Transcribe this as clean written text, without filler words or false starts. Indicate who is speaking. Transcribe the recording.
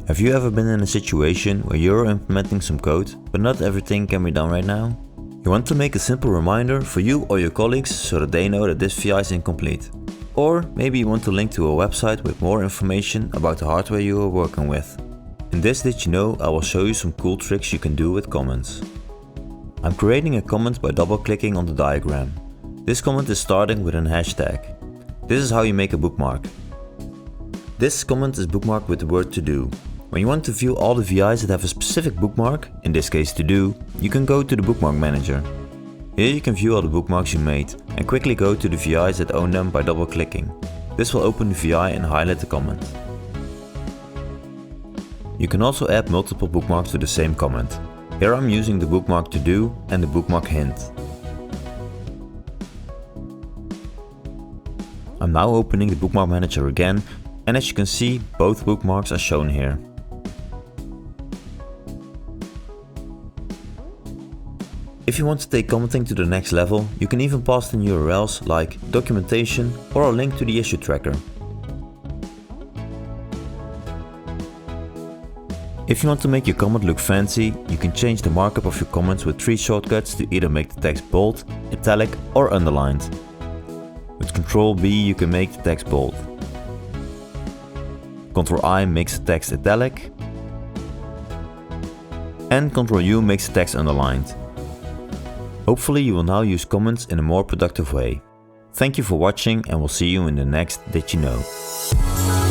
Speaker 1: Have you ever been in a situation where you're implementing some code, but not everything can be done right now? You want to make a simple reminder for you or your colleagues so that they know that this VI is incomplete. Or maybe you want to link to a website with more information about the hardware you are working with. In this Did You Know, I will show you some cool tricks you can do with comments. I'm creating a comment by double-clicking on the diagram. This comment is starting with an hashtag. This is how you make a bookmark. This comment is bookmarked with the word to do. When you want to view all the VIs that have a specific bookmark, in this case to do, you can go to the bookmark manager. Here you can view all the bookmarks you made and quickly go to the VIs that own them by double clicking. This will open the VI and highlight the comment. You can also add multiple bookmarks to the same comment. Here I'm using the bookmark to do and the bookmark hint. I'm now opening the bookmark manager again, and as you can see, both bookmarks are shown here. If you want to take commenting to the next level, you can even pass in URLs like documentation or a link to the issue tracker. If you want to make your comment look fancy, you can change the markup of your comments with 3 shortcuts to either make the text bold, italic or underlined. With Ctrl B you can make the text bold. Ctrl I makes the text italic. And Ctrl U makes the text underlined. Hopefully you will now use comments in a more productive way. Thank you for watching and we'll see you in the next Did You Know.